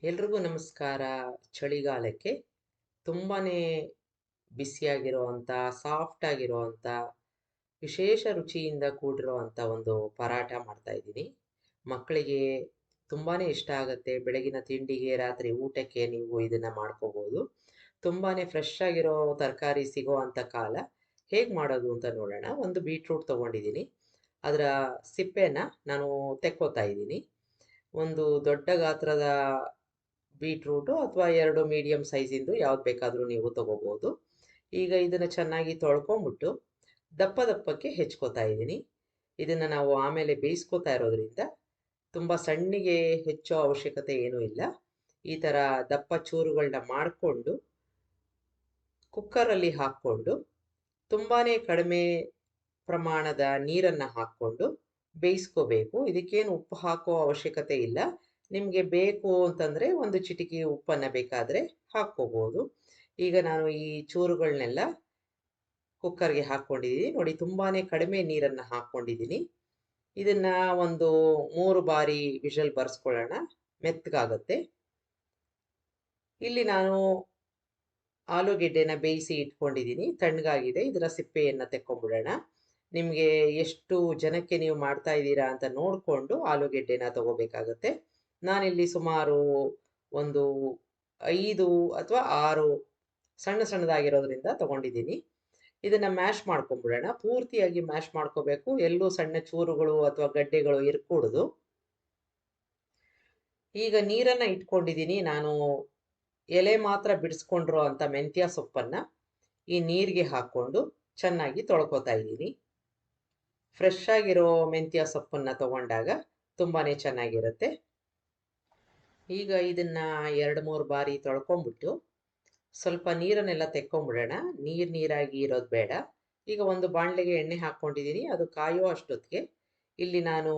ಎಲ್ರಿಗೂ ನಮಸ್ಕಾರ. ಚಳಿಗಾಲಕ್ಕೆ ತುಂಬಾನೇ ಬಿಸಿಯಾಗಿರುವಂಥ, ಸಾಫ್ಟ್ ಆಗಿರುವಂಥ, ವಿಶೇಷ ರುಚಿಯಿಂದ ಕೂಡಿರುವಂಥ ಒಂದು ಪರಾಟ ಮಾಡ್ತಾ ಇದ್ದೀನಿ. ಮಕ್ಕಳಿಗೆ ತುಂಬಾನೇ ಇಷ್ಟ ಆಗುತ್ತೆ. ಬೆಳಗಿನ ತಿಂಡಿಗೆ, ರಾತ್ರಿ ಊಟಕ್ಕೆ ನೀವು ಇದನ್ನ ಮಾಡ್ಕೋಬಹುದು. ತುಂಬಾನೇ ಫ್ರೆಶ್ ಆಗಿರೋ ತರಕಾರಿ ಸಿಗುವಂಥ ಕಾಲ. ಹೇಗೆ ಮಾಡೋದು ಅಂತ ನೋಡೋಣ. ಒಂದು ಬೀಟ್ರೂಟ್ ತಗೊಂಡಿದ್ದೀನಿ. ಅದರ ಸಿಪ್ಪೆನ ನಾನು ತೆಕ್ಕೋತಾ ಇದ್ದೀನಿ. ಒಂದು ದೊಡ್ಡ ಗಾತ್ರದ ಬೀಟ್ರೂಟು ಅಥವಾ 2 ಮೀಡಿಯಂ ಸೈಜಿಂದು ಯಾವ್ದು ಬೇಕಾದರೂ ನೀವು ತಗೋಬಹುದು. ಈಗ ಇದನ್ನು ಚೆನ್ನಾಗಿ ತೊಳ್ಕೊಂಬಿಟ್ಟು ದಪ್ಪ ದಪ್ಪಕ್ಕೆ ಹೆಚ್ಕೋತಾ ಇದ್ದೀನಿ. ಇದನ್ನು ನಾವು ಆಮೇಲೆ ಬೇಯಿಸ್ಕೋತಾ ಇರೋದ್ರಿಂದ ತುಂಬ ಸಣ್ಣಗೆ ಹೆಚ್ಚೋ ಅವಶ್ಯಕತೆ ಏನೂ ಇಲ್ಲ. ಈ ಥರ ದಪ್ಪ ಚೂರುಗಳನ್ನ ಮಾಡಿಕೊಂಡು ಕುಕ್ಕರಲ್ಲಿ ಹಾಕ್ಕೊಂಡು ತುಂಬಾನೇ ಕಡಿಮೆ ಪ್ರಮಾಣದ ನೀರನ್ನು ಹಾಕ್ಕೊಂಡು ಬೇಯಿಸ್ಕೋಬೇಕು. ಇದಕ್ಕೇನು ಉಪ್ಪು ಹಾಕೋ ಅವಶ್ಯಕತೆ ಇಲ್ಲ. ನಿಮಗೆ ಬೇಕು ಅಂತಂದರೆ ಒಂದು ಚಿಟಿಕೆ ಉಪ್ಪನ್ನು ಬೇಕಾದರೆ ಹಾಕ್ಕೋಬೋದು. ಈಗ ನಾನು ಈ ಚೂರುಗಳನ್ನೆಲ್ಲ ಕುಕ್ಕರ್ಗೆ ಹಾಕ್ಕೊಂಡಿದ್ದೀನಿ. ನೋಡಿ, ತುಂಬಾನೇ ಕಡಿಮೆ ನೀರನ್ನು ಹಾಕ್ಕೊಂಡಿದ್ದೀನಿ. ಇದನ್ನ ಒಂದು 3 ಬಾರಿ ವಿಷಲ್ ಬರ್ಸ್ಕೊಳ್ಳೋಣ, ಮೆತ್ತಗಾಗತ್ತೆ. ಇಲ್ಲಿ ನಾನು ಆಲೂಗೆಡ್ಡೆನ ಬೇಯಿಸಿ ಇಟ್ಕೊಂಡಿದ್ದೀನಿ, ತಣ್ಣಗಾಗಿದೆ. ಇದರ ಸಿಪ್ಪೆಯನ್ನು ತೆಕ್ಕೊಂಬಿಡೋಣ. ನಿಮಗೆ ಎಷ್ಟು ಜನಕ್ಕೆ ನೀವು ಮಾಡ್ತಾ ಇದ್ದೀರಾ ಅಂತ ನೋಡಿಕೊಂಡು ಆಲೂಗೆಡ್ಡೆನ ತಗೋಬೇಕಾಗತ್ತೆ. ನಾನಿಲ್ಲಿ ಸುಮಾರು ಒಂದು 5 ಅಥವಾ 6 ಸಣ್ಣದಾಗಿರೋದ್ರಿಂದ ತಗೊಂಡಿದ್ದೀನಿ. ಇದನ್ನ ಮ್ಯಾಶ್ ಮಾಡ್ಕೊಂಬಿಡೋಣ. ಪೂರ್ತಿಯಾಗಿ ಮ್ಯಾಶ್ ಮಾಡ್ಕೋಬೇಕು. ಎಲ್ಲೂ ಸಣ್ಣ ಚೂರುಗಳು ಅಥವಾ ಗಡ್ಡೆಗಳು ಇರ್ಕೂಡ್ದು. ಈಗ ನೀರನ್ನ ಇಟ್ಕೊಂಡಿದ್ದೀನಿ. ನಾನು ಎಲೆ ಮಾತ್ರ ಬಿಡಿಸ್ಕೊಂಡಿರೋ ಅಂತ ಮೆಂತ್ಯ ಸೊಪ್ಪನ್ನ ಈ ನೀರಿಗೆ ಹಾಕ್ಕೊಂಡು ಚೆನ್ನಾಗಿ ತೊಳ್ಕೊತಾ ಇದ್ದೀನಿ. ಫ್ರೆಶ್ ಆಗಿರೋ ಮೆಂತ್ಯ ಸೊಪ್ಪನ್ನ ತಗೊಂಡಾಗ ತುಂಬಾನೇ ಚೆನ್ನಾಗಿರುತ್ತೆ. ಈಗ ಇದನ್ನ 2-3 ಬಾರಿ ತೊಳ್ಕೊಂಬಿಟ್ಟು ಸ್ವಲ್ಪ ನೀರನ್ನೆಲ್ಲ ತೆಕ್ಕೊಂಬಿಡೋಣ. ನೀರಾಗಿ ಇರೋದು ಬೇಡ. ಈಗ ಒಂದು ಬಾಣಲೆಗೆ ಎಣ್ಣೆ ಹಾಕ್ಕೊಂಡಿದ್ದೀನಿ. ಅದು ಕಾಯೋ ಅಷ್ಟೊತ್ತಿಗೆ ಇಲ್ಲಿ ನಾನು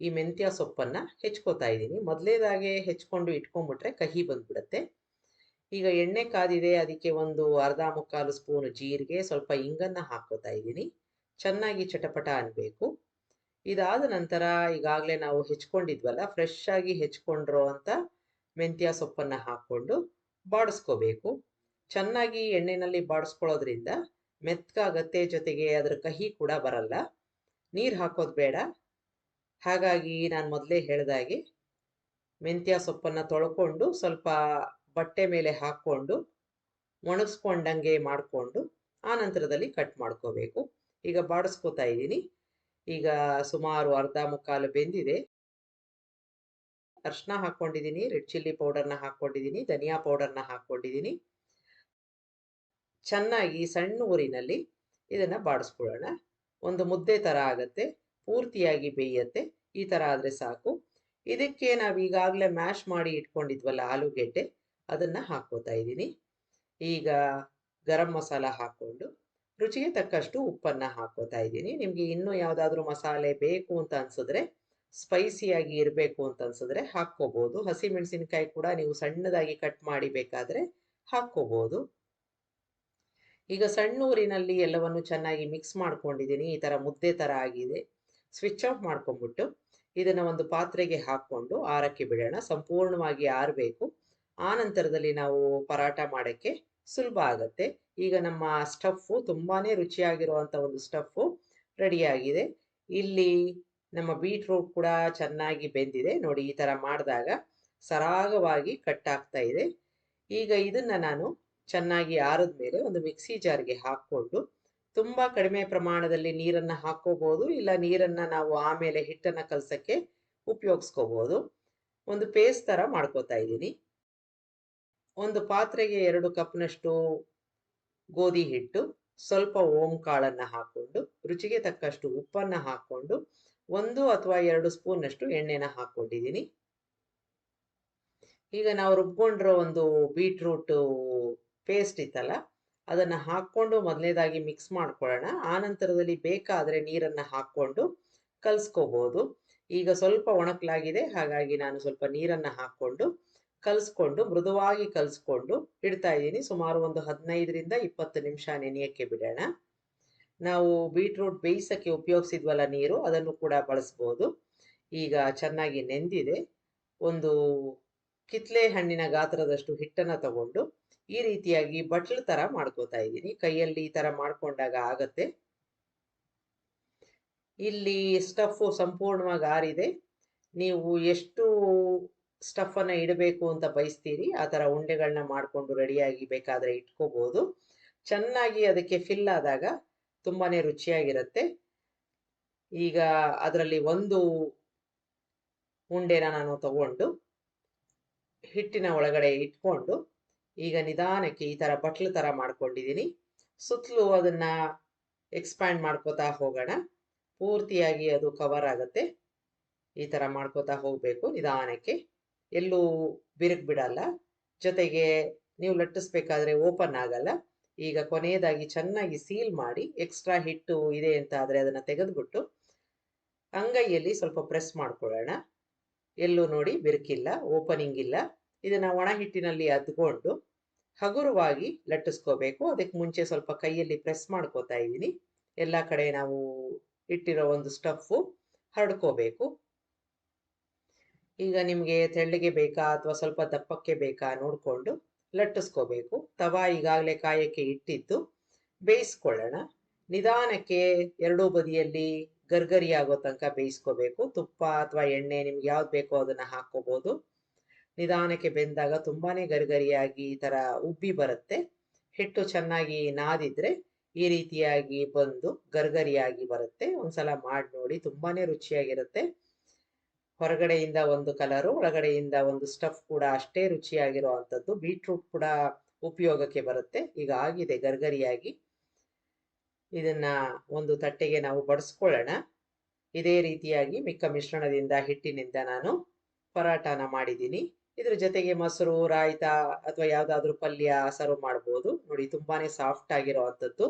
ಈ ಮೆಂತ್ಯ ಸೊಪ್ಪನ್ನು ಹೆಚ್ಕೋತಾ ಇದ್ದೀನಿ. ಮೊದಲೇದಾಗೆ ಹೆಚ್ಕೊಂಡು ಇಟ್ಕೊಂಡ್ಬಿಟ್ರೆ ಕಹಿ ಬಂದ್ಬಿಡುತ್ತೆ. ಈಗ ಎಣ್ಣೆ ಕಾದಿದೆ. ಅದಕ್ಕೆ ಒಂದು ಅರ್ಧ ಮುಕ್ಕಾಲು ಸ್ಪೂನ್ ಜೀರಿಗೆ, ಸ್ವಲ್ಪ ಇಂಗನ್ನು ಹಾಕ್ಕೋತಾ ಇದ್ದೀನಿ. ಚೆನ್ನಾಗಿ ಚಟಪಟ ಅನ್ಬೇಕು. ಇದಾದ ನಂತರ ಈಗಾಗಲೇ ನಾವು ಹೆಚ್ಕೊಂಡಿದ್ವಲ್ಲ, ಫ್ರೆಶ್ ಆಗಿ ಹೆಚ್ಕೊಂಡಿರೋ ಅಂತ ಮೆಂತ್ಯ ಸೊಪ್ಪನ್ನು ಹಾಕ್ಕೊಂಡು ಬಾಡಿಸ್ಕೋಬೇಕು. ಚೆನ್ನಾಗಿ ಎಣ್ಣೆಯಲ್ಲಿ ಬಾಡಿಸ್ಕೊಳ್ಳೋದ್ರಿಂದ ಮೆತ್ತಗಾಗತ್ತೆ, ಜೊತೆಗೆ ಅದರ ಕಹಿ ಕೂಡ ಬರಲ್ಲ. ನೀರು ಹಾಕೋದು ಬೇಡ. ಹಾಗಾಗಿ ನಾನು ಮೊದಲೇ ಹೇಳಿದಾಗೆ ಮೆಂತ್ಯ ಸೊಪ್ಪನ್ನು ತೊಳ್ಕೊಂಡು ಸ್ವಲ್ಪ ಬಟ್ಟೆ ಮೇಲೆ ಹಾಕ್ಕೊಂಡು ಒಣಗಿಸ್ಕೊಂಡಂಗೆ ಮಾಡಿಕೊಂಡು ಆ ನಂತರದಲ್ಲಿ ಕಟ್ ಮಾಡ್ಕೋಬೇಕು. ಈಗ ಬಾಡಿಸ್ಕೋತಾ ಇದ್ದೀನಿ. ಈಗ ಸುಮಾರು ಅರ್ಧ ಮುಕ್ಕಾಲು ಬೆಂದಿದೆ. ಅರಿಶಿನ ಹಾಕ್ಕೊಂಡಿದ್ದೀನಿ, ರೆಡ್ ಚಿಲ್ಲಿ ಪೌಡರ್ನ ಹಾಕ್ಕೊಂಡಿದ್ದೀನಿ, ಧನಿಯಾ ಪೌಡರ್ನ ಹಾಕ್ಕೊಂಡಿದ್ದೀನಿ. ಚೆನ್ನಾಗಿ ಸಣ್ಣ ಊರಿನಲ್ಲಿ ಇದನ್ನು ಬಾಡಿಸ್ಕೊಳ್ಳೋಣ. ಒಂದು ಮುದ್ದೆ ಥರ ಆಗುತ್ತೆ, ಪೂರ್ತಿಯಾಗಿ ಬೇಯುತ್ತೆ. ಈ ಥರ ಆದರೆ ಸಾಕು. ಇದಕ್ಕೆ ನಾವು ಈಗಾಗಲೇ ಮ್ಯಾಶ್ ಮಾಡಿ ಇಟ್ಕೊಂಡಿದ್ವಲ್ಲ ಆಲೂಗೆಡ್ಡೆ, ಅದನ್ನು ಹಾಕ್ಕೋತಾ ಇದ್ದೀನಿ. ಈಗ ಗರಂ ಮಸಾಲ ಹಾಕ್ಕೊಂಡು ರುಚಿಗೆ ತಕ್ಕಷ್ಟು ಉಪ್ಪನ್ನು ಹಾಕ್ಕೋತಾ ಇದ್ದೀನಿ. ನಿಮಗೆ ಇನ್ನೂ ಯಾವುದಾದ್ರೂ ಮಸಾಲೆ ಬೇಕು ಅಂತ ಅನ್ಸಿದ್ರೆ, ಸ್ಪೈಸಿಯಾಗಿ ಇರಬೇಕು ಅಂತ ಅನ್ಸಿದ್ರೆ ಹಾಕ್ಕೋಬೋದು. ಹಸಿಮೆಣಸಿನಕಾಯಿ ಕೂಡ ನೀವು ಸಣ್ಣದಾಗಿ ಕಟ್ ಮಾಡಿ ಬೇಕಾದರೆ ಹಾಕ್ಕೋಬೋದು. ಈಗ ಸಣ್ಣ ಊರಿನಲ್ಲಿ ಎಲ್ಲವನ್ನು ಚೆನ್ನಾಗಿ ಮಿಕ್ಸ್ ಮಾಡ್ಕೊಂಡಿದ್ದೀನಿ. ಈ ಥರ ಮುದ್ದೆ ಥರ ಆಗಿದೆ. ಸ್ವಿಚ್ ಆಫ್ ಮಾಡ್ಕೊಂಡ್ಬಿಟ್ಟು ಇದನ್ನು ಒಂದು ಪಾತ್ರೆಗೆ ಹಾಕ್ಕೊಂಡು ಆರಕ್ಕೆ ಬಿಡೋಣ. ಸಂಪೂರ್ಣವಾಗಿ ಆರಬೇಕು. ಆ ನಂತರದಲ್ಲಿ ನಾವು ಪರಾಟ ಮಾಡೋಕ್ಕೆ ಸುಲಭ ಆಗುತ್ತೆ. ಈಗ ನಮ್ಮ ಸ್ಟಫು ತುಂಬಾನೇ ರುಚಿಯಾಗಿರುವಂಥ ಒಂದು ಸ್ಟಫು ರೆಡಿಯಾಗಿದೆ. ಇಲ್ಲಿ ನಮ್ಮ ಬೀಟ್ರೂಟ್ ಕೂಡ ಚೆನ್ನಾಗಿ ಬೆಂದಿದೆ. ನೋಡಿ, ಈ ಥರ ಮಾಡಿದಾಗ ಸರಾಗವಾಗಿ ಕಟ್ ಆಗ್ತಾ ಇದೆ. ಈಗ ಇದನ್ನು ನಾನು ಚೆನ್ನಾಗಿ ಆರಿದ ಮೇಲೆ ಒಂದು ಮಿಕ್ಸಿ ಜಾರ್ಗೆ ಹಾಕ್ಕೊಂಡು ತುಂಬ ಕಡಿಮೆ ಪ್ರಮಾಣದಲ್ಲಿ ನೀರನ್ನು ಹಾಕ್ಕೋಬೋದು, ಇಲ್ಲ ನೀರನ್ನು ನಾವು ಆಮೇಲೆ ಹಿಟ್ಟನ್ನು ಕಲಸಕ್ಕೆ ಉಪಯೋಗಿಸ್ಕೋಬೋದು. ಒಂದು ಪೇಸ್ಟ್ ಥರ ಮಾಡ್ಕೋತಾ ಇದ್ದೀನಿ. ಒಂದು ಪಾತ್ರೆಗೆ 2 ಕಪ್ನಷ್ಟು ಗೋಧಿ ಹಿಟ್ಟು, ಸ್ವಲ್ಪ ಓಂ ಕಾಳನ್ನು ಹಾಕ್ಕೊಂಡು, ರುಚಿಗೆ ತಕ್ಕಷ್ಟು ಉಪ್ಪನ್ನು ಹಾಕ್ಕೊಂಡು 1 ಅಥವಾ 2 ಸ್ಪೂನ್ನಷ್ಟು ಎಣ್ಣೆನ ಹಾಕ್ಕೊಂಡಿದ್ದೀನಿ. ಈಗ ನಾವು ರುಬ್ಕೊಂಡಿರೋ ಒಂದು ಬೀಟ್ರೂಟು ಪೇಸ್ಟ್ ಇತ್ತಲ್ಲ, ಅದನ್ನು ಹಾಕ್ಕೊಂಡು ಮೊದಲನೇದಾಗಿ ಮಿಕ್ಸ್ ಮಾಡ್ಕೊಳ್ಳೋಣ. ಆ ನಂತರದಲ್ಲಿ ಬೇಕಾದರೆ ನೀರನ್ನು ಹಾಕ್ಕೊಂಡು ಕಲಿಸ್ಕೋಬೋದು. ಈಗ ಸ್ವಲ್ಪ ಒಣಕಲಾಗಿದೆ, ಹಾಗಾಗಿ ನಾನು ಸ್ವಲ್ಪ ನೀರನ್ನು ಹಾಕ್ಕೊಂಡು ಕಲಿಸ್ಕೊಂಡು ಮೃದುವಾಗಿ ಕಲಿಸ್ಕೊಂಡು ಇಡ್ತಾ ಇದ್ದೀನಿ. ಸುಮಾರು ಒಂದು 15ರಿಂದ 20 ನಿಮಿಷ ನೆನೆಯಕ್ಕೆ ಬಿಡೋಣ. ನಾವು ಬೀಟ್ರೂಟ್ ಬೇಯಿಸೋಕ್ಕೆ ಉಪಯೋಗಿಸಿದ್ವಲ್ಲ ನೀರು, ಅದನ್ನು ಕೂಡ ಬಳಸ್ಬೋದು. ಈಗ ಚೆನ್ನಾಗಿ ನೆಂದಿದೆ. ಒಂದು ಕಿತ್ಲೆ ಹಣ್ಣಿನ ಗಾತ್ರದಷ್ಟು ಹಿಟ್ಟನ್ನ ತಗೊಂಡು ಈ ರೀತಿಯಾಗಿ ಬಟ್ಲು ತರ ಮಾಡ್ಕೋತಾ ಇದ್ದೀನಿ. ಕೈಯಲ್ಲಿ ಈ ತರ ಮಾಡ್ಕೊಂಡಾಗ ಆಗತ್ತೆ. ಇಲ್ಲಿ ಸ್ಟಫ್ ಸಂಪೂರ್ಣವಾಗಿ ಆರಿದೆ. ನೀವು ಎಷ್ಟು ಸ್ಟಫ್ ಅನ್ನ ಇಡಬೇಕು ಅಂತ ಬಯಸ್ತೀರಿ ಆ ತರ ಉಂಡೆಗಳನ್ನ ಮಾಡ್ಕೊಂಡು ರೆಡಿಯಾಗಿ ಬೇಕಾದ್ರೆ ಇಟ್ಕೋಬಹುದು. ಚೆನ್ನಾಗಿ ಅದಕ್ಕೆ ಫಿಲ್ ಆದಾಗ ತುಂಬಾನೇ ರುಚಿಯಾಗಿರುತ್ತೆ. ಈಗ ಅದರಲ್ಲಿ ಒಂದು ಉಂಡೆನ ನಾನು ತಗೊಂಡು ಹಿಟ್ಟಿನ ಒಳಗಡೆ ಇಟ್ಕೊಂಡು ಈಗ ನಿಧಾನಕ್ಕೆ ಈ ತರ ಬಟ್ಲು ತರ ಮಾಡ್ಕೊಂಡಿದ್ದೀನಿ. ಸುತ್ತಲೂ ಅದನ್ನ ಎಕ್ಸ್ಪ್ಯಾಂಡ್ ಮಾಡ್ಕೋತಾ ಹೋಗೋಣ. ಪೂರ್ತಿಯಾಗಿ ಅದು ಕವರ್ ಆಗುತ್ತೆ. ಈ ತರ ಮಾಡ್ಕೋತಾ ಹೋಗ್ಬೇಕು ನಿಧಾನಕ್ಕೆ, ಎಲ್ಲೂ ಬಿರುಕು ಬಿಡಲ್ಲ. ಜೊತೆಗೆ ನೀವು ಲಟ್ಟಿಸ್ಬೇಕಾದ್ರೆ ಓಪನ್ ಆಗಲ್ಲ. ಈಗ ಕೊನೆಯದಾಗಿ ಚೆನ್ನಾಗಿ ಸೀಲ್ ಮಾಡಿ ಎಕ್ಸ್ಟ್ರಾ ಹಿಟ್ಟು ಇದೆ ಅಂತ ಆದ್ರೆ ಅದನ್ನ ತೆಗೆದುಬಿಟ್ಟು ಅಂಗೈಯಲ್ಲಿ ಸ್ವಲ್ಪ ಪ್ರೆಸ್ ಮಾಡ್ಕೊಳ್ಳೋಣ. ಎಲ್ಲೂ ನೋಡಿ ಬಿರುಕಿಲ್ಲ, ಓಪನಿಂಗ್ ಇಲ್ಲ. ಇದನ್ನ ಒಣ ಹಿಟ್ಟಿನಲ್ಲಿ ಅದ್ಕೊಂಡು ಹಗುರವಾಗಿ ಲಟ್ಟಿಸ್ಕೋಬೇಕು. ಅದಕ್ಕೆ ಮುಂಚೆ ಸ್ವಲ್ಪ ಕೈಯಲ್ಲಿ ಪ್ರೆಸ್ ಮಾಡ್ಕೋತಾ ಇದ್ದೀನಿ. ಎಲ್ಲ ಕಡೆ ನಾವು ಇಟ್ಟಿರೋ ಒಂದು ಸ್ಟಫ್ ಹರಡ್ಕೋಬೇಕು. ಈಗ ನಿಮಗೆ ತೆಳ್ಳಗೆ ಬೇಕಾ ಅಥವಾ ಸ್ವಲ್ಪ ದಪ್ಪಕ್ಕೆ ಬೇಕಾ ನೋಡ್ಕೊಂಡು ಲಟ್ಟಿಸ್ಕೋಬೇಕು. ತವಾ ಈಗಾಗಲೇ ಕಾಯಕ್ಕೆ ಇಟ್ಟಿದ್ದು ಬೇಯಿಸ್ಕೊಳ್ಳೋಣ. ನಿಧಾನಕ್ಕೆ ಎರಡೂ ಬದಿಯಲ್ಲಿ ಗರ್ಗರಿ ಆಗೋ ತನಕ ಬೇಯಿಸ್ಕೋಬೇಕು. ತುಪ್ಪ ಅಥವಾ ಎಣ್ಣೆ ನಿಮ್ಗೆ ಯಾವ್ದು ಬೇಕೋ ಅದನ್ನ ಹಾಕೋಬಹುದು. ನಿಧಾನಕ್ಕೆ ಬೆಂದಾಗ ತುಂಬಾನೇ ಗರ್ಗರಿಯಾಗಿ ಈ ತರ ಉಬ್ಬಿ ಬರುತ್ತೆ. ಹಿಟ್ಟು ಚೆನ್ನಾಗಿ ನಾದಿದ್ರೆ ಈ ರೀತಿಯಾಗಿ ಬಂದು ಗರ್ಗರಿಯಾಗಿ ಬರುತ್ತೆ. ಒಂದ್ಸಲ ಮಾಡಿ ನೋಡಿ, ತುಂಬಾನೇ ರುಚಿಯಾಗಿರುತ್ತೆ. ಹೊರಗಡೆಯಿಂದ ಒಂದು ಕಲರು, ಒಳಗಡೆಯಿಂದ ಒಂದು ಸ್ಟಫ್ ಕೂಡ ಅಷ್ಟೇ ರುಚಿಯಾಗಿರೋ ಅಂಥದ್ದು. ಬೀಟ್ರೂಟ್ ಕೂಡ ಉಪಯೋಗಕ್ಕೆ ಬರುತ್ತೆ. ಈಗ ಆಗಿದೆ ಗರ್ಗರಿಯಾಗಿ. ಇದನ್ನ ಒಂದು ತಟ್ಟೆಗೆ ನಾವು ಬಡಿಸ್ಕೊಳ್ಳೋಣ. ಇದೇ ರೀತಿಯಾಗಿ ಮಿಕ್ಕ ಮಿಶ್ರಣದಿಂದ ಹಿಟ್ಟಿನಿಂದ ನಾನು ಪರಾಟಾನ ಮಾಡಿದ್ದೀನಿ. ಇದ್ರ ಜೊತೆಗೆ ಮೊಸರು, ರಾಯ್ತ ಅಥವಾ ಯಾವ್ದಾದ್ರು ಪಲ್ಯ ಸರ್ವ್ ಮಾಡ್ಬೋದು. ನೋಡಿ ತುಂಬಾನೇ ಸಾಫ್ಟ್ ಆಗಿರೋ ಅಂಥದ್ದು.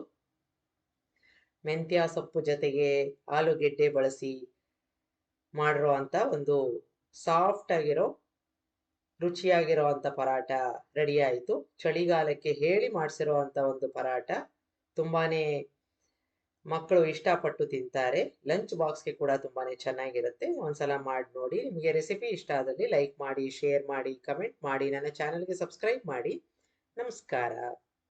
ಮೆಂತ್ಯ ಸೊಪ್ಪು ಜೊತೆಗೆ ಆಲೂಗೆಡ್ಡೆ ಬಳಸಿ ಮಾಡಿರೋ ಅಂತ ಒಂದು ಸಾಫ್ಟ್ ಆಗಿರೋ ರುಚಿಯಾಗಿರೋ ಅಂತ ಪರಾಟ ರೆಡಿ ಆಯಿತು. ಚಳಿಗಾಲಕ್ಕೆ ಹೇಳಿ ಮಾಡಿಸಿರೋ ಅಂತ ಒಂದು ಪರಾಟ. ತುಂಬಾನೇ ಮಕ್ಕಳು ಇಷ್ಟಪಟ್ಟು ತಿಂತಾರೆ. ಲಂಚ್ ಬಾಕ್ಸ್ಗೆ ಕೂಡ ತುಂಬಾನೇ ಚೆನ್ನಾಗಿರುತ್ತೆ. ಒಂದ್ಸಲ ಮಾಡಿ ನೋಡಿ. ನಿಮಗೆ ರೆಸಿಪಿ ಇಷ್ಟ ಆದಲ್ಲಿ ಲೈಕ್ ಮಾಡಿ, ಶೇರ್ ಮಾಡಿ, ಕಮೆಂಟ್ ಮಾಡಿ, ನನ್ನ ಚಾನಲ್ಗೆ ಸಬ್ಸ್ಕ್ರೈಬ್ ಮಾಡಿ. ನಮಸ್ಕಾರ.